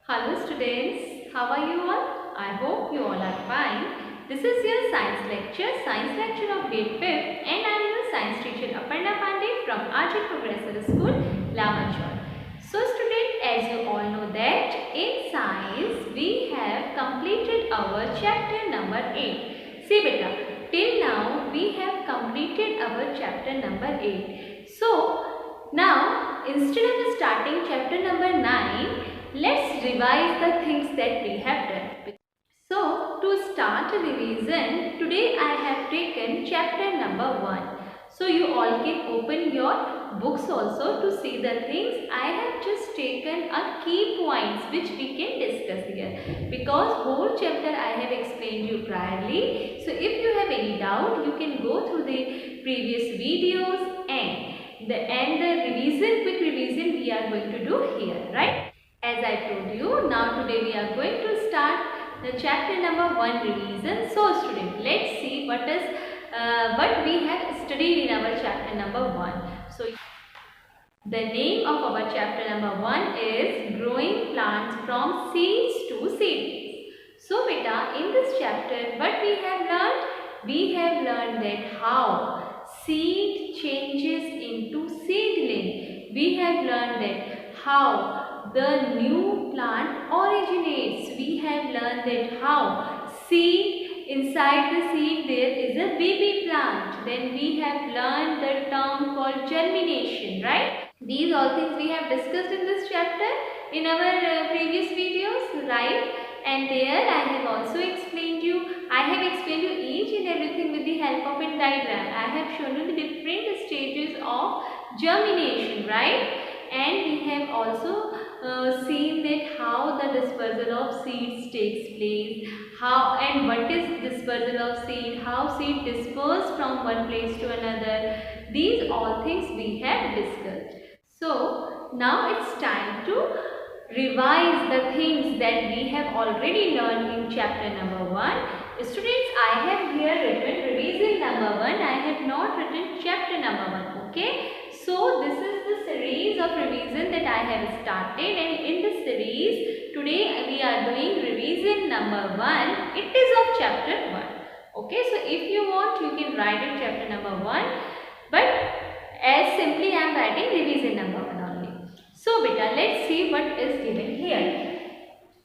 Hello students, how are you all? I hope you all are fine. This is your science lecture of grade 5th, and I am your science teacher Aparna Pandey from RJ Progressive School, Lamachor. So students, as you all know that in science we have completed our chapter number 8. See beta, till now we have completed our chapter number 8. So now instead of starting chapter number 9, let's revise the things that we have done. So to start a revision, today I have taken chapter number 1. So you all can open your books also to see the things. I have just taken a key points which we can discuss here, because whole chapter I have explained you priorly. So if you have any doubt, you can go through the previous videos and the quick revision we are going to do here, right? As I told you, now today we are going to start the chapter number 1 revision. So student, let's see what we have studied in our chapter number 1. So the name of our chapter number 1 is Growing Plants from Seeds to Seedlings. So beta, in this chapter what we have learned? We have learned that how seed changes into seedling. We have learned that how the new plant originates. We have learned that how inside the seed there is a baby plant. Then we have learned the term called germination, right? These all things we have discussed in this chapter in our previous videos, right? And there I have also explained you each and everything with the help of a diagram. I have shown you the different stages of germination, right? And we have also seen that how the dispersal of seeds takes place, how and what is dispersal of seed, how seed disperse from one place to another. These all things we have discussed. So now it's time to revise the things that we have already learned in chapter number 1. Students, I have here written revision number 1. I have not written chapter number 1. Okay. So this is the series of revision that I have started, and in this series today we are doing revision number 1. It is of chapter 1. Okay. So if you want, you can write it chapter number 1. But as simply I am writing revision number 1 only. So beta, let's see what is given here.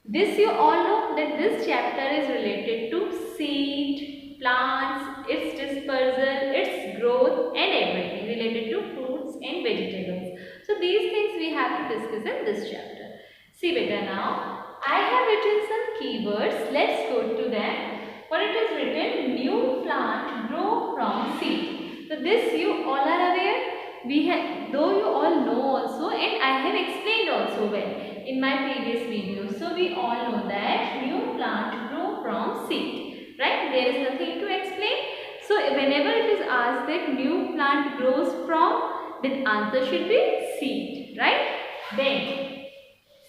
This you all know that this chapter is related to seed, plants, its dispersal, its growth and everything related to fruits and vegetables. So these things we have to discuss in this chapter. See beta, now I have written some keywords. Let's go to them. For it is written, new plant grow from seed. So this you all are aware. Though you all know also, and I have explained also well in my previous video. So we all know that new plant grow from seed, right? There is nothing to explain. So whenever it is asked that new plant grows from, the answer should be seed, right? Then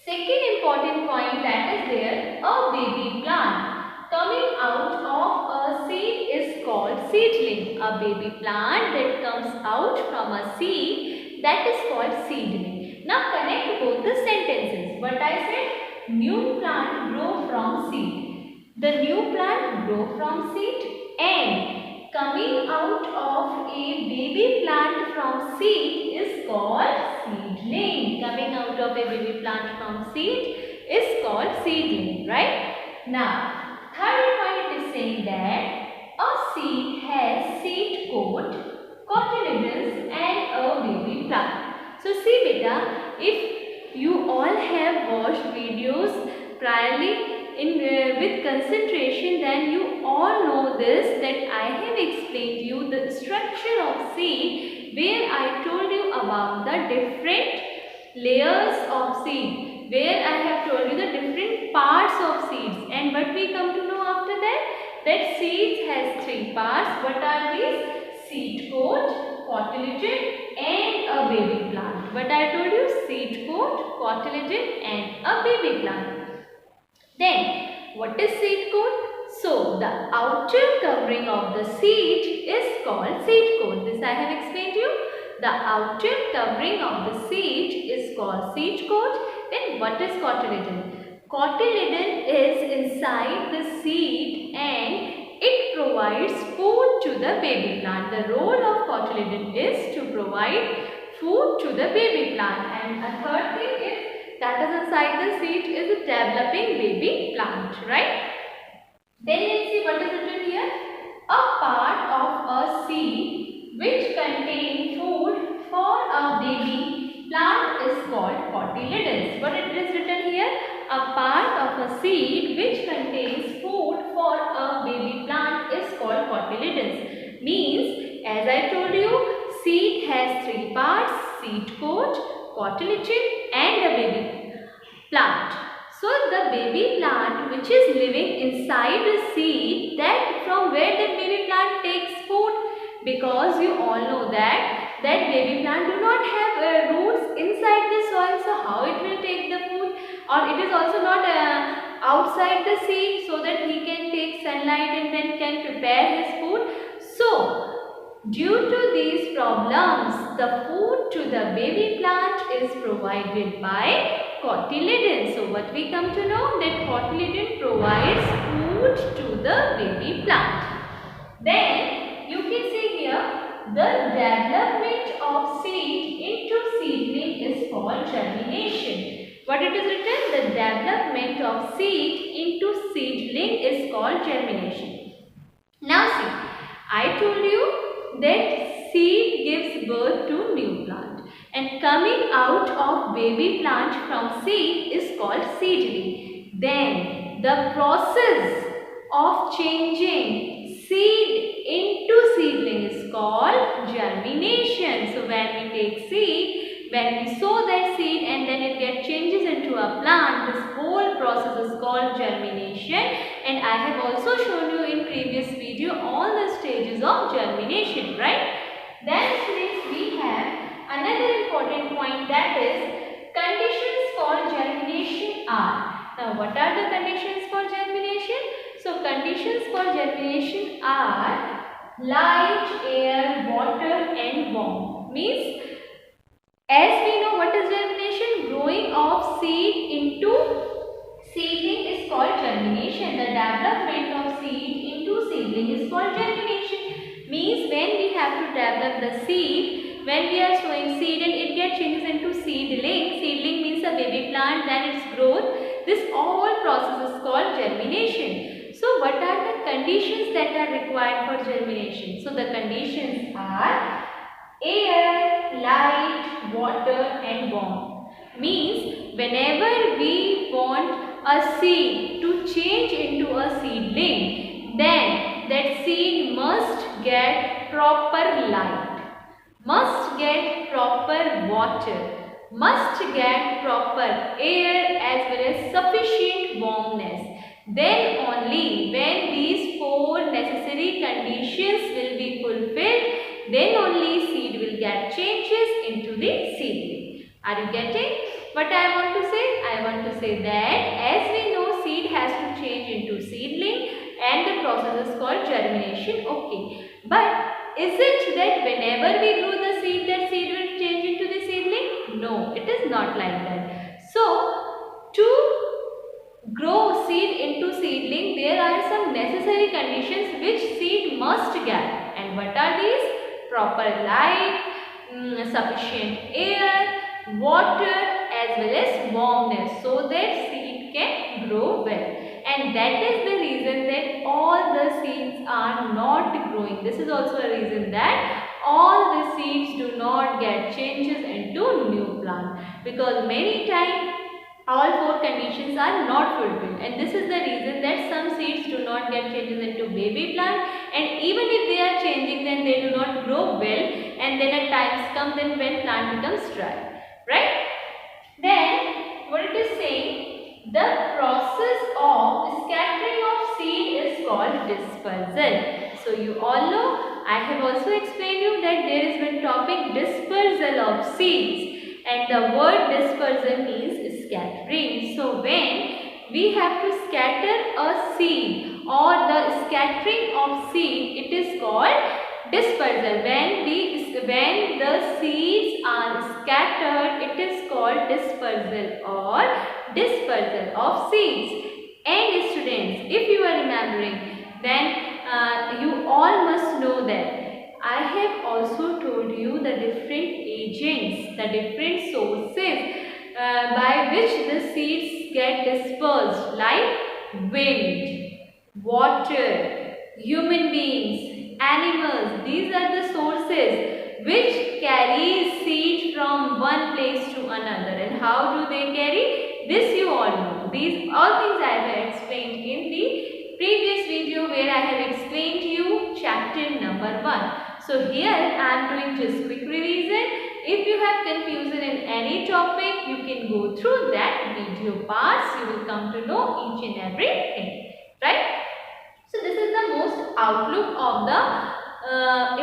second important point that is there, a baby plant coming out of a seed is called seedling. A baby plant that comes out from a seed, that is called seedling. Now connect both the sentences. What I said, new plant grow from seed. The new plant grow from seed, and coming out of a baby plant from seed is called seedling. Coming out of a baby plant from seed is called seedling, right? Now third point is saying that a seed has seed coat, cotyledons and a baby plant. So see beta, if you all have watched videos priorly with concentration, then you all know this, that I have explained you the structure of seed, where I told you about the different layers of seed, where I have told you the different parts of seeds. And what we come to know after that seeds has 3 parts. What are these? Seed coat, cotyledon and a baby plant. What I told you? Seed coat, cotyledon and a baby plant. Then what is seed coat? So the outer covering of the seed is called seed coat. This I have explained to you. The outer covering of the seed is called seed coat. Then what is cotyledon? Cotyledon is inside the seed and it provides food to the baby plant. The role of cotyledon is to provide food to the baby plant. And a third thing is that is inside the seed is a developing baby plant, right? Then let's see what is written here. A part of a seed which contains food for a baby plant is called cotyledons. What it is written here? A part of a seed which contains food for a baby plant is called cotyledons. Means, as I told you, seed has three parts: seed coat, cotyledon and a baby plant. So the baby plant which is living inside the seed, that from where that baby plant takes food, because you all know that baby plant do not have roots inside the soil, so how it will take the food, or it is also not outside the seed so that he can take sunlight and then can prepare his food. So due to these problems, the food to the baby plant is provided by cotyledon. So what we come to know, that cotyledon provides food to the baby plant. Then you can see here, the development of seed into seedling is called germination. What it is written? The development of seed into seedling is called germination. Now see, I told you that seed gives birth to new plant, and coming out of baby plant from seed is called seedling. Then the process of changing seed into seedling is called germination. So when we take seed, when we sow that seed and then it gets changes into a plant, this whole process is called germination. And I have also shown you in previous video all the stages of germination, right? Then next we have another important point, that is conditions for germination are. Now what are the conditions for germination? So conditions for germination are light, air, water and warmth. Means, as we know what is germination, growing of seed into seedling is called germination. The development of seed into seedling is called germination. Means when we have to develop the seed, when we are sowing seed and it gets changes into seedling, seedling means a baby plant, then its growth, this all process is called germination. So what are the conditions that are required for germination? So the conditions are air, light, water and warmth. Means whenever we want a seed to change into a seedling, then that seed must get proper light, must get proper water, must get proper air as well as sufficient warmness. Then only when these four necessary conditions will be fulfilled, then only seed will get changes into the seedling. Are you getting what I want to say? I want to say that as we know, seed has to change into seedling and the process is called germination. Okay. But is it that whenever we grow the seed, that seed will change into the seedling? No, it is not like that. So, to grow seed into seedling, there are some necessary conditions which seed must get. And what are these? Proper light, sufficient air, water as well as warmness, so that seed can grow well. And that is the reason that all the seeds are not growing. This is also a reason that all the seeds do not get changes into new plant, because many times all four conditions are not fulfilled, and this is the reason that some seeds do not get changes into baby plant, and even if they are changing, then they do not grow well, and then at times come then when plant becomes dry, right? Then what it is saying, the process of scattering of seed is called dispersal. So you all know, I have also explained you that there is one topic, dispersal of seeds, and the word dispersal means scattering. So when we have to scatter a seed or the scattering of seed, it is called dispersal. When the seeds are scattered, it is called dispersal or dispersal of seeds. And students, if you are remembering, then you all must know that I have also told you the different agents, the different sources by which the seeds get dispersed, like wind, water, human beings, animals. These are the sources which carry seed from one place to another. And how do they carry? This you all know. These all things I have explained in the previous video where I have explained to you chapter number 1. So here I am doing just quick revision. If you have confusion in any topic, you can go through that video parts. You will come to know each and everything. Right? So this is the most outlook of the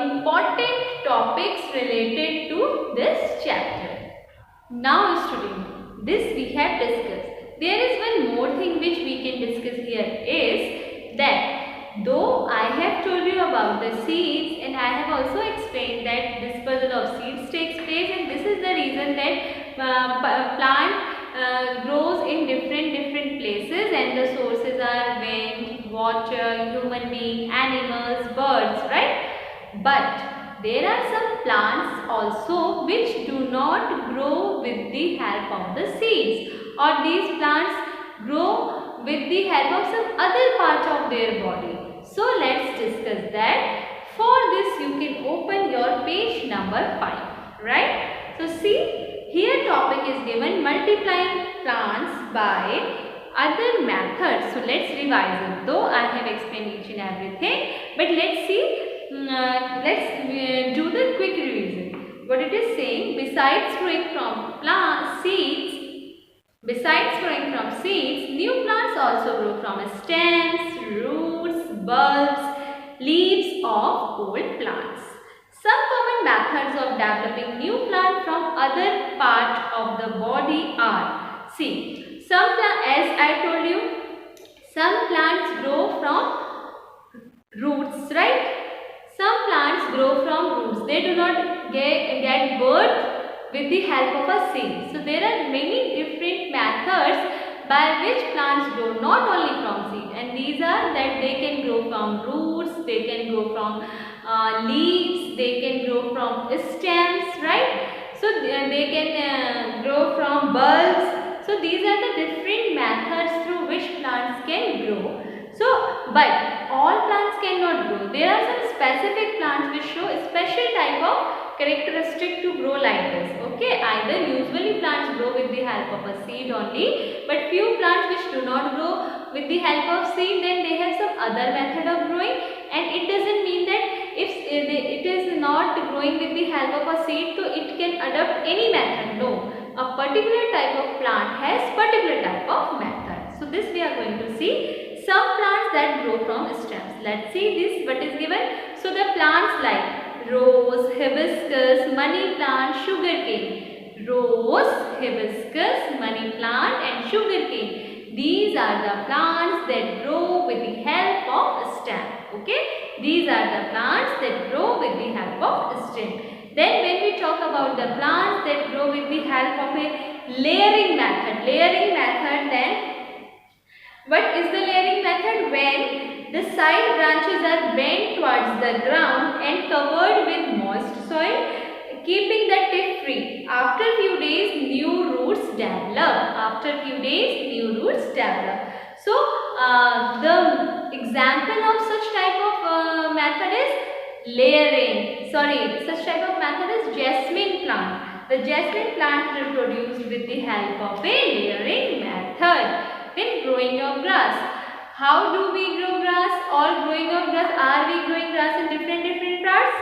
important topics related to this chapter. Now student, this we have discussed. There is one more thing which we can discuss here is that though I have told you about the seeds and I have also explained that dispersal of seeds takes place, and this is the reason that plant grows in different places, and the sources are wind, water, human being, animals, birds, right? But there are some plants also which do not grow with the help of the seeds, or these plants grow with the help of some other part of their body. So let's discuss that. For this you can open your page number 5, right? So see, here topic is given multiplying plants by other methods. So let's revise it. Though I have explained each and everything, but let's see. Let's do the quick revision. What it is saying, besides growing from seeds, new plants also grow from stems, roots, bulbs, leaves of old plants. Some common methods of developing new plant from other part of the body are, see, as I told you, some plants grow from roots, right? Some plants grow from roots. They do not get birth with the help of a seed. So there are many different methods by which plants grow, not only from seed. And these are that they can grow from roots, they can grow from leaves, they can grow from stems, right? So they can grow from bulbs. So these are the different methods through which plants can grow. So, but all plants cannot grow. There are some specific plants which show a special type of characteristic to grow like this. Okay, either usually plants grow with the help of a seed only, but few plants which do not grow with the help of seed, then they have some other method of growing. And it doesn't mean that if it is not growing with the help of a seed, so it can adopt any method. No, a particular type of plant has particular type of method. So this we are going to see. Some plants that grow from stems. Let's see this, what is given. So the plants like rose, hibiscus, money plant, sugarcane. Rose, hibiscus, money plant and sugarcane. These are the plants that grow with the help of stem. Okay, these are the plants that grow with the help of stem. Then when we talk about the plants that grow with the help of a layering method, then what is the layering method? When the side branches are bent towards the ground and covered with moist soil, keeping the tip free. After few days, new roots develop. So, the example of such type of method is layering. Such type of method is jasmine plant. The jasmine plant is produced with the help of a layering method. Then growing of grass. How do we grow grass? Or growing of grass, are we growing grass in different parts?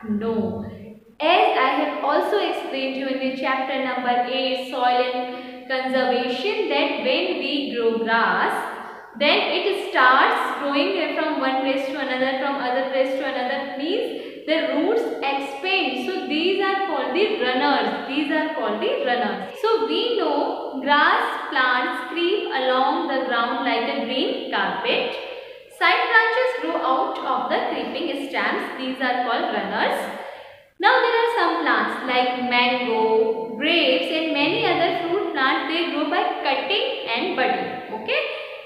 No. As I have also explained to you in the chapter number 8, soil and conservation, that when we grow grass, then it starts growing from one place to another, from other place to another, means the roots expand. So these are called the runners. So we know grass plants creep along the ground like a green carpet. Side branches grow out of the creeping stems. These are called runners. Now there are some plants like mango, grapes and many other fruit plants. They grow by cutting and budding. Okay.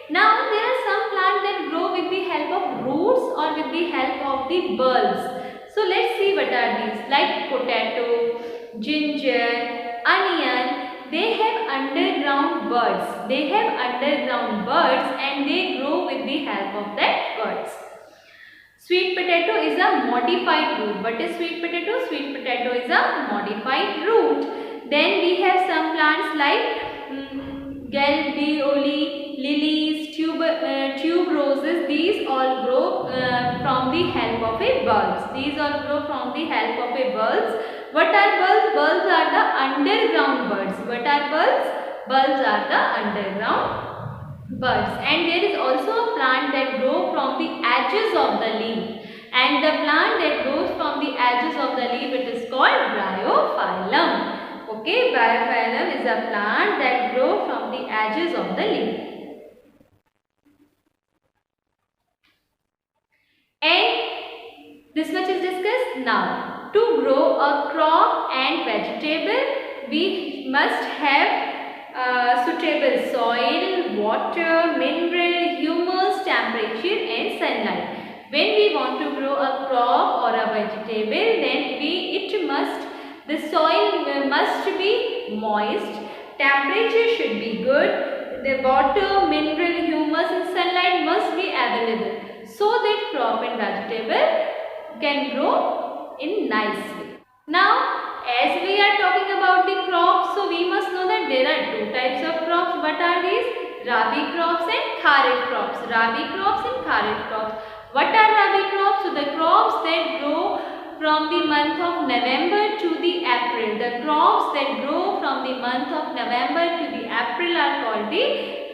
Now there are some plants that grow with the help of roots or with the help of the bulbs. So let's see what are these, like potato, ginger, onion. They have underground buds. They have underground buds and they grow with the help of that buds. Sweet potato is a modified root. What is sweet potato? Sweet potato is a modified root. Then we have some plants like Galbioli, lilies, tube roses. These all grow from the help of a bulbs. These all grow from the help of a bulbs. What are bulbs? Bulbs are the underground buds. What are bulbs? Bulbs are the underground buds. And there is also a plant that grows from the edges of the leaf. And the plant that grows from the edges of the leaf, it is called bryophyllum. Okay, bryophyllum is a plant that grows from the edges of the leaf. And this much is discussed. Now, to grow a crop and vegetable, we must have suitable soil, water, mineral, humus, temperature and sunlight. When we want to grow a crop or a vegetable, then the soil must be moist, temperature should be good, the water, mineral, humus and sunlight must be available so that crop and vegetable can grow in nice way. Now, as we are talking about the crops, so we must know that there are two types of crops. What are these? Rabi crops and Kharif crops. Rabi crops and Kharif crops. What are Rabi crops? So the crops that grow from the month of November to the April. The crops that grow from the month of November to the April are called the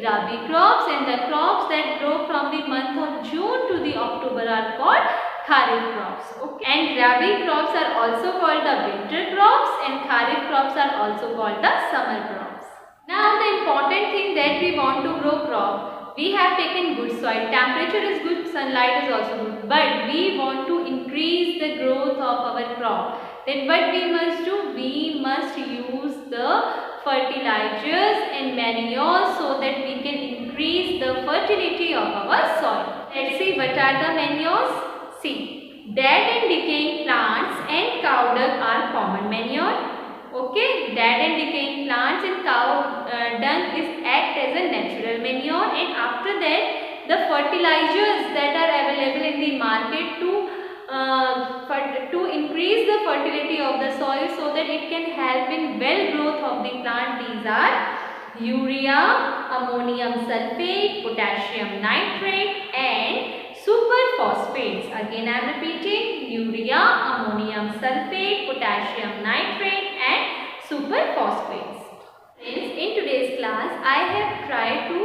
Rabi crops, and the crops that grow from the month of June to the October are called Kharif crops. Okay. And Rabi crops are also called the winter crops and Kharif crops are also called the summer crops. Now the important thing that we want to grow crop, we have taken good soil, temperature is good, sunlight is also good, but we want to increase the growth of our crop. Then what we must do? We must use the fertilizers and manure so that we can increase the fertility of our soil. Let's see what are the manures. See, dead and decaying plants and cow dung are common manure. Okay, dead and decaying plants and cow dung is act as a natural manure, and after that the fertilizers that are available in the market to increase the fertility of the soil so that it can help in well growth of the plant. These are urea, ammonium sulfate, potassium nitrate and superphosphates. Again I am repeating, urea, ammonium sulfate, potassium nitrate and superphosphates. In today's class I have tried to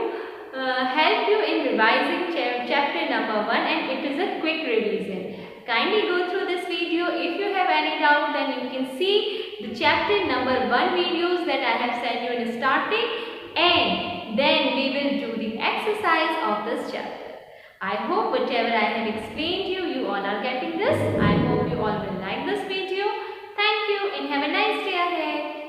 help you in revising chapter number 1 and it is a quick revision. Kindly go through this video. If you have any doubt, then you can see the chapter number 1 videos that I have sent you in starting, and then we will do the exercise of this chapter. I hope whatever I have explained you all are getting this. I hope you all will like this video. Thank you and have a nice day ahead.